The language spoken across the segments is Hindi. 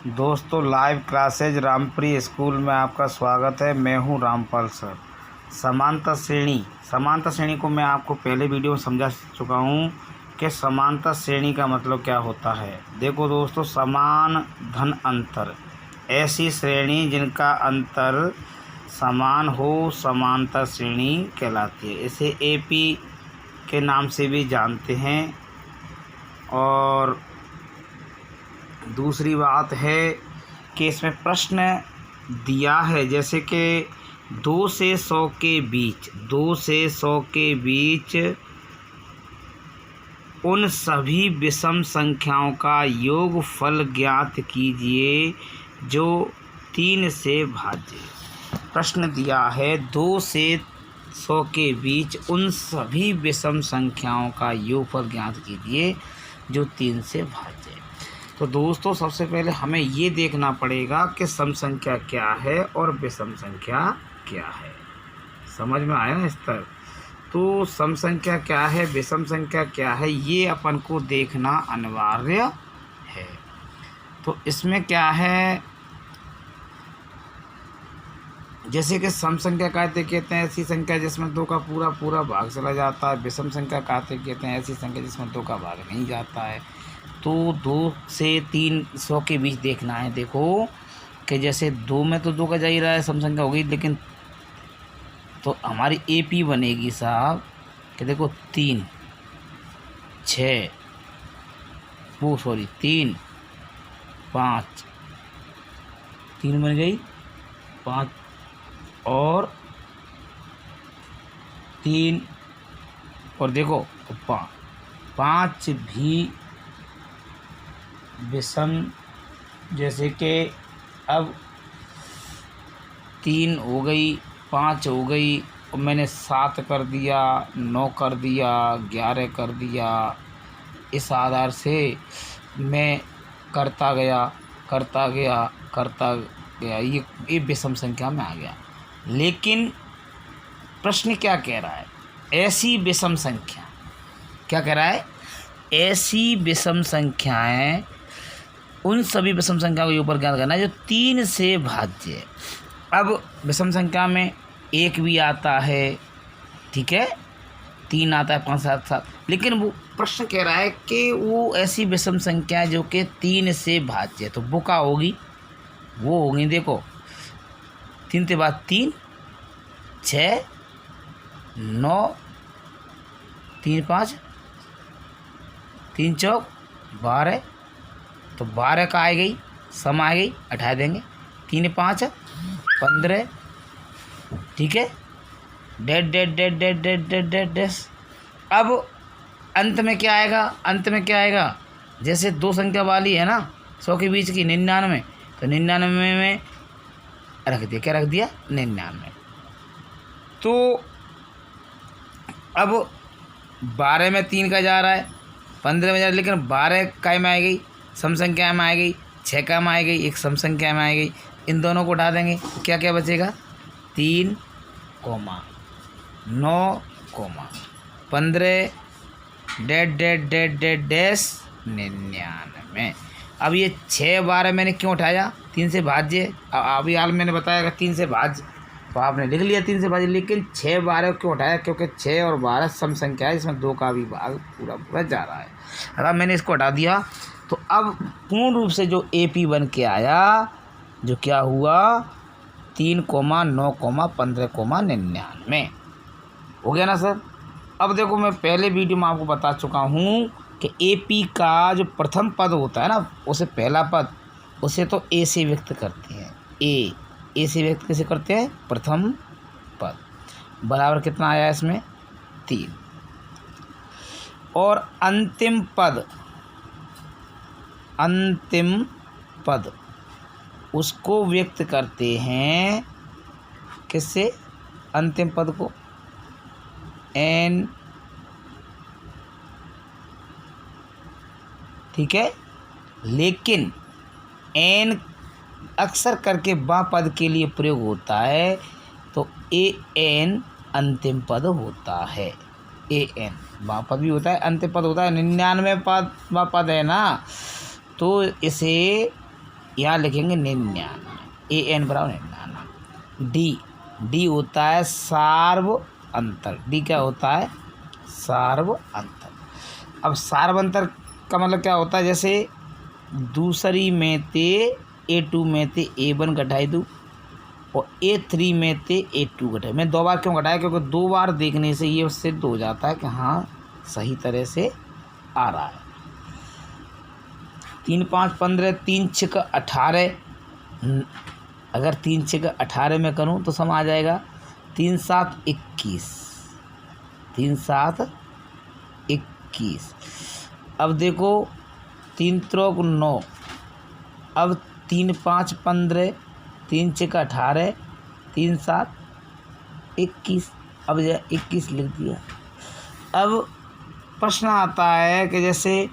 दोस्तों लाइव क्लासेज रामप्री स्कूल में आपका स्वागत है। मैं हूं रामपाल सर। समांतर श्रेणी को मैं आपको पहले वीडियो में समझा चुका हूं कि समांतर श्रेणी का मतलब क्या होता है। देखो दोस्तों, समान धन अंतर, ऐसी श्रेणी जिनका अंतर समान हो समांतर श्रेणी कहलाती है। इसे एपी के नाम से भी जानते हैं। और दूसरी बात है कि इसमें प्रश्न दिया है, जैसे कि 2 से 100 के बीच उन सभी विषम संख्याओं का योगफल ज्ञात कीजिए जो 3 से भाज्य। प्रश्न दिया है 2 से 100 के बीच उन सभी विषम संख्याओं का योगफल ज्ञात कीजिए जो 3 से भाज्य। तो दोस्तों, सबसे पहले हमें ये देखना पड़ेगा कि सम संख्या क्या है और विषम संख्या क्या है। समझ में आया इस तक? तो सम संख्या क्या है, विषम संख्या क्या है, ये अपन को देखना अनिवार्य है। तो इसमें क्या है, जैसे कि सम संख्या कहते हैं ऐसी संख्या जिसमें 2 का पूरा भाग चला जाता है। विषम संख्या कहते हैं ऐसी संख्या जिसमें 2 का भाग नहीं जाता है। तो 2 से 300 के बीच देखना है। देखो कि जैसे 2 में तो 2 का जा ही रहा है, सम संख्या हो गई, लेकिन तो हमारी एपी बनेगी साहब कि देखो 3 6 3 5 3 बन गई 5 और 3 और देखो 5 भी विषम, जैसे कि अब 3 हो गई, 5 हो गई और मैंने 7 कर दिया, 9 कर दिया, 11 कर दिया। इस आधार से मैं करता गया ये विषम संख्या में आ गया। लेकिन प्रश्न क्या कह रहा है, ऐसी विषम संख्या क्या कह रहा है, ऐसी विषम संख्याएं, उन सभी विषम संख्याओं के ऊपर ज्ञात करना है जो 3 से भाज्य है। अब विषम संख्या में 1 भी आता है, ठीक है, 3 आता है, 5 7, लेकिन वो प्रश्न कह रहा है कि वो ऐसी विषम संख्या जो कि 3 से भाज्य है। तो वो क्या होगी, वो होगी, देखो 3 के बाद 3 6 9 3 5 3 चौक 12, तो 12 का आ गई, सम आ गई, 18 देंगे, 3 5 15, ठीक है, डेड। अब अंत में क्या आएगा, जैसे 2 संख्या वाली है ना 100 के बीच की 99, तो 99 में रख दिया, क्या रख दिया, 99। तो अब 12 में 3 का जा रहा है, 15 में जा रहा है, लेकिन 12 काय में आ गई, सम संख्या में आ गई, 6 का में आ गई, एक सम संख्या में आ गई। इन दोनों को उठा देंगे, क्या क्या बचेगा, 3 9 15 डैश 99। अब ये 6 12 मैंने क्यों उठाया, 3 से भाज्य। अभी हाल मैंने बताया 3 से भाज्य, तो आपने लिख लिया 3 से भाज्य, लेकिन 6 12 क्यों उठाया, क्योंकि 6 और 12 सम संख्या है, इसमें 2 का भी भाग पूरा जा रहा है। अगर मैंने इसको हटा दिया तो अब पूर्ण रूप से जो एपी बन के आया, जो क्या हुआ, 3 9 15 99 हो गया ना सर। अब देखो, मैं पहले वीडियो में आपको बता चुका हूँ कि एपी का जो प्रथम पद होता है ना, उसे पहला पद, उसे तो ए से व्यक्त करते हैं। ए से व्यक्त कैसे करते हैं, प्रथम पद बराबर कितना आया इसमें, 3। और अंतिम पद उसको व्यक्त करते हैं किससे, अंतिम पद को n, ठीक है, लेकिन n अक्सर करके बां पद के लिए प्रयोग होता है, तो an अंतिम पद होता है। an बां पद भी होता है, अंतिम पद होता है। 99 पद है ना, तो इसे यहाँ लिखेंगे 99, AN बराबर 99। डी होता है सार्व अंतर। डी क्या होता है? सार्व अंतर। अब सार्व अंतर का मतलब क्या होता है? जैसे दूसरी में ते A2 में ते A1 घटाई दूँ और A3 में ते A2 घटाए। मैं 2 बार क्यों घटाया? क्योंकि 2 बार देखने से ये सिद्ध हो जाता है कि हाँ सही तरह से आ रहा है। 3 5 15, 3 6 18। अगर 3 6 18 में करूँ तो सम आ जाएगा 3 7 21। 3 7 21। अब देखो 3 3 9। अब 3 5 15, 3 6 18, 3 7 21। अब 21 लिख दिया। अब प्रश्न आता है कि जैसे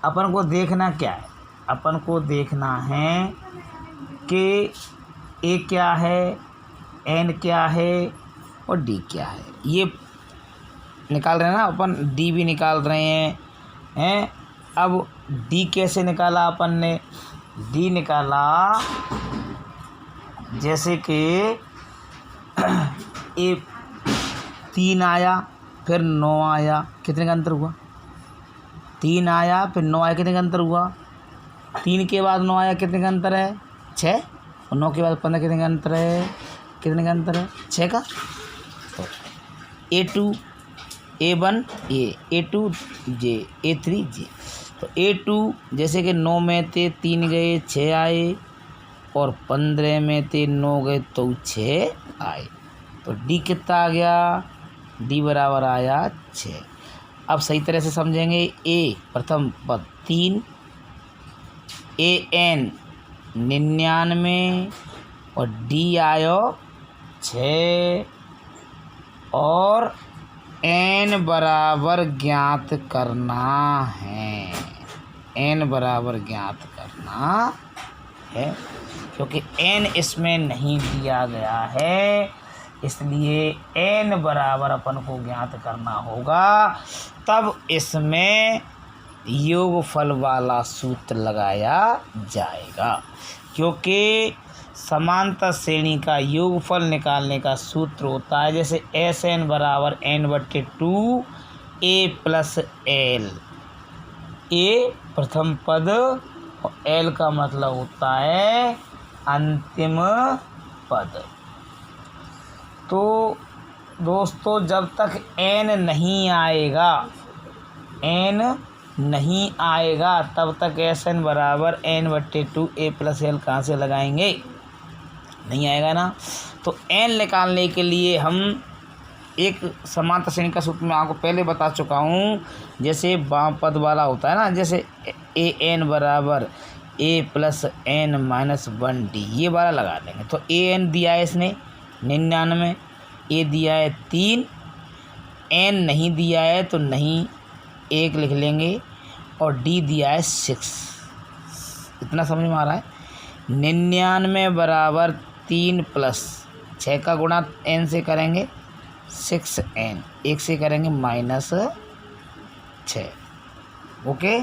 अपन को देखना क्या है? अपन को देखना है कि ए क्या है, एन क्या है और डी क्या है। ये निकाल रहे हैं ना अपन, डी भी निकाल रहे हैं। अब डी कैसे निकाला अपन ने? डी निकाला जैसे कि ए 3 आया फिर 9 आया, कितने का अंतर हुआ? 3 आया फिर 9 आया, कितने का अंतर हुआ? 3 के बाद 9 आया, कितने का अंतर है? 6। और 9 के बाद 15, कितने का अंतर है? कितने का अंतर है? 6 का। तो A2 A1 A2 J A3 J। तो A2 जैसे कि 9 में थे 3 गए 6 आए और 15 में थे 9 गए तो 6 आए। तो D कितना आ गया? D बराबर आया 6। अब सही तरह से समझेंगे। A प्रथम पद 3, AN 99 और D आयो 6 और N बराबर ज्ञात करना है। N बराबर ज्ञात करना है क्योंकि N इसमें नहीं दिया गया है, इसलिए N बराबर अपन को ज्ञात करना होगा। तब इसमें योगफल वाला सूत्र लगाया जाएगा, क्योंकि समांतर श्रेणी का योगफल निकालने का सूत्र होता है जैसे SN बराबर N/2 A plus L। A प्रथम पद और L का मतलब होता है अंतिम पद। तो दोस्तों जब तक N नहीं आएगा तब तक SN बराबर N/2 A प्लस L कहाँ से लगाएंगे? नहीं आएगा ना। तो N निकालने के लिए हम एक समांतर श्रेणी का सूत्र मैं आपको पहले बता चुका हूँ। जैसे बाम पद वाला होता है ना, जैसे AN बराबर A प्लस N-1D, ये वाला लगा देंगे। तो AN दिया है इसने 99, A दिया है 3, N नहीं दिया है तो नहीं 1 लिख लेंगे और D दिया है 6। इतना समझ में आ रहा है? 99 बराबर 3 प्लस 6 का गुणा N से करेंगे 6N, 1 से करेंगे -6। ओके।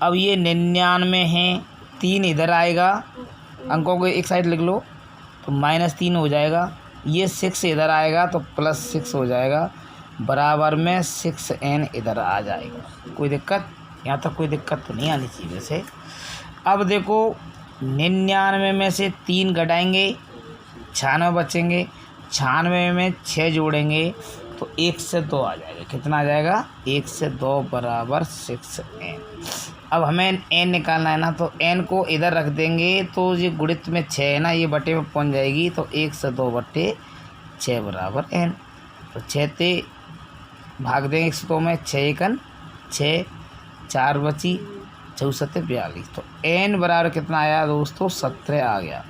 अब ये 99 है, 3 इधर आएगा, अंकों को एक साइड लिख लो तो -3 हो जाएगा। ये 6 इधर आएगा तो +6 हो जाएगा, बराबर में 6N इधर आ जाएगा। कोई दिक्कत? यहाँ तक कोई दिक्कत तो नहीं आनी चाहिए वैसे। अब देखो 99 में से 3 घटाएंगे, 96 बचेंगे, 96 में 6 जोड़ेंगे तो 1 से 2 आ जाएगा। कितना आ जाएगा? 1 से 2 बराबर 6N। अब हमें N निकालना है ना, तो N को इधर रख देंगे तो ये गुणित में 6 है ना, ये बटे में पहुंच जाएगी। तो 1 से 2 बटे 6 बराबर N। तो 6 ते भाग देंगे 102 में, 6 एकन 6, 4 बची, 4 7 42। तो N बराबर कितना आया दोस्तों? 17 आ गया।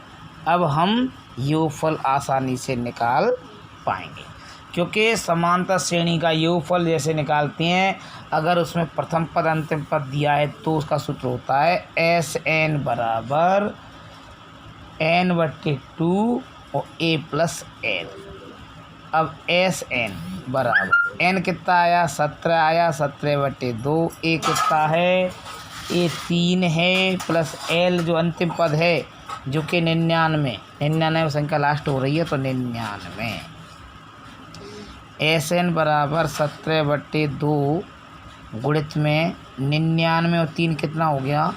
अब हम योगफल आसानी से निकाल पाएंगे, क्योंकि समांतर श्रेणी का योगफल जैसे निकालते हैं, अगर उसमें प्रथम पद अंतिम पद दिया है तो उसका सूत्र होता है SN बराबर N/2 और A प्लस L। अब SN बराबर N कितना आया? 17 आया, 17/2। A कितना है? ये 3 है प्लस l जो अंतिम पद है जो कि 99 संख्या लास्ट हो रही है तो 99। SN बराबर 17/2 गुणित में 99 और 3 कितना हो गया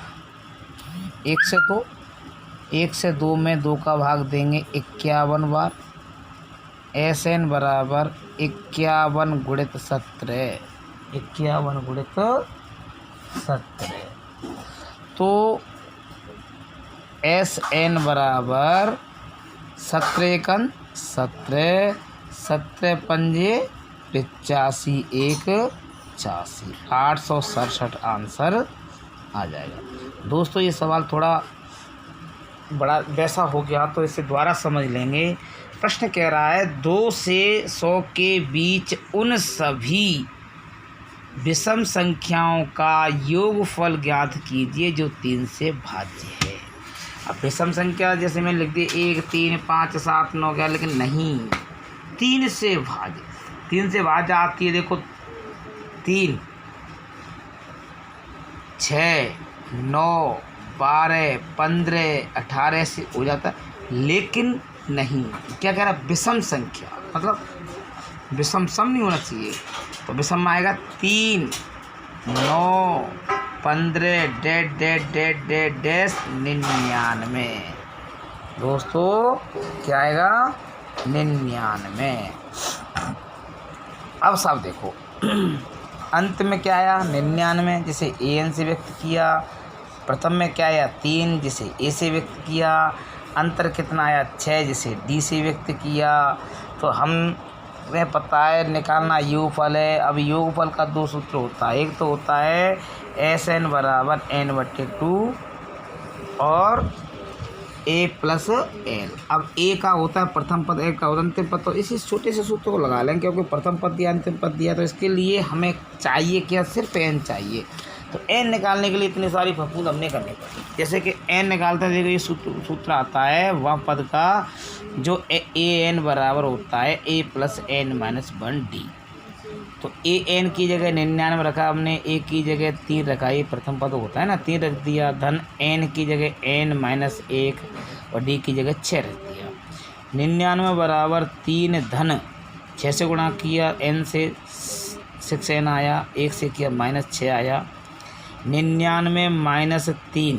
1 से 2 में 2 का भाग देंगे 51 बार। SN बराबर 51 गुणित 17 51 गुणित 17 तो SN बराबर 17 17 17 पंजे 85 1 85 867 आंसर आ जाएगा। दोस्तों ये सवाल थोड़ा बड़ा वैसा हो गया तो इसे दोबारा समझ लेंगे। प्रश्न कह रहा है 2 से 100 के बीच उन सभी विषम संख्याओं का योगफल ज्ञात कीजिए जो 3 से भाज्य है। अब विषम संख्या जैसे मैंने लिख दी 1 3 5 7 9 11 लेकिन नहीं 3 से भाज्य आती है। देखो 3 6 9 12 15 18 से हो जाता है लेकिन नहीं क्या कह रहा है विषम संख्या मतलब विषम सम नहीं होना चाहिए तो विषम में आएगा 3 9 15 डैश 99। दोस्तों क्या आएगा 99। अब सब देखो अंत में क्या आया 99 जिसे AN से व्यक्त किया। प्रथम में क्या आया 3 जिसे A से व्यक्त किया। अंतर कितना आया 6 जिसे D से व्यक्त किया। तो हमें पता है निकालना योगफल है। अब योगफल का 2 सूत्र होता है। एक तो होता है SN बराबर n/2 और A प्लस L। अब A का होता है प्रथम पद L का होता है अंतिम पद। तो इसी छोटे से सूत्र को लगा लें क्योंकि प्रथम पद दिया अंतिम पद दिया तो इसके लिए हमें चाहिए क्या सिर्फ n चाहिए। तो n निकालने के लिए इतनी सारी फफूंद हमने करनी पड़ी। जैसे कि n निकालते देखो ये सूत्र आता है वह पद का जो AN बराबर होता है A प्लस n-1D। तो AN की जगह 99 रखा हमने A की जगह 3 रखा। ये प्रथम पद होता है ना 3 रख दिया धन n की जगह n-1 और D की जगह 6 रख दिया। 99 बराबर 3 धन 6 से गुणा किया n से 6n आया 1 से किया -6 आया। 99 -3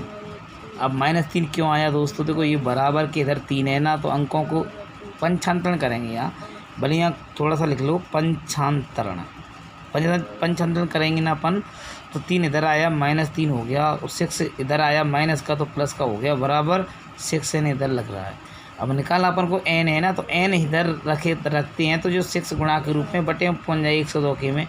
अब -3 क्यों आया दोस्तों देखो ये बराबर के इधर 3 है ना तो अंकों को पंचांतरण करेंगे। यहाँ भले यहाँ थोड़ा सा लिख लो पंचांतरण करेंगे ना अपन तो 3 इधर आया -3 हो गया और 6 इधर आया माइनस का तो प्लस का हो गया बराबर 6n इधर लग रहा है। अब निकालना अपन को n है ना तो n इधर रखते हैं तो जो 6 गुणा के रूप में बटे में पहुँच जाए 102 के में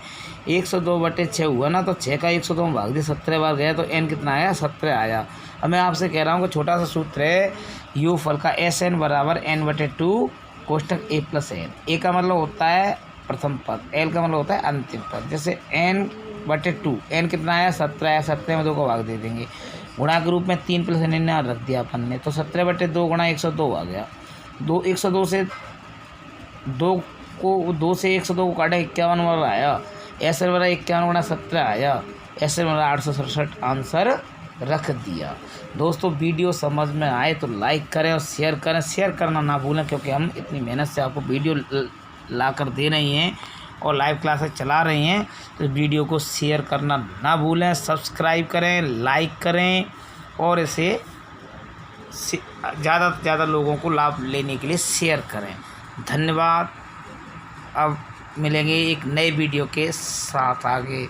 102/6 हुआ ना तो 6 का 102 में भाग दिया 17 बार गया तो n कितना आया 17 आया। अब मैं आपसे कह रहा हूँ कि छोटा सा सूत्र है योगफल का SN बराबर n/2 कोष्टक A plus n। A का मतलब होता है प्रथम पद L का मतलब होता है अंतिम पद। जैसे n/2 n कितना आया 17 आया 17 में 2 को भाग दे देंगे गुणा के रूप में 3 + 99 रख दिया अपन ने तो 17/2 गुणा 102 आ गया। 102 से 2 से 102 को काटा 51 वाला आया। SN बराबर 51 गुणा 17 आया। SN बराबर 867 आंसर रख दिया। दोस्तों वीडियो समझ में आए तो लाइक करें और शेयर करें। शेयर करना ना भूलें क्योंकि हम इतनी मेहनत से आपको वीडियो ला कर दे रहे हैं और लाइव क्लासेस चला रहे हैं तो वीडियो को शेयर करना ना भूलें। सब्सक्राइब करें लाइक करें और इसे ज़्यादा से ज़्यादा लोगों को लाभ लेने के लिए शेयर करें। धन्यवाद। अब मिलेंगे एक नए वीडियो के साथ आगे।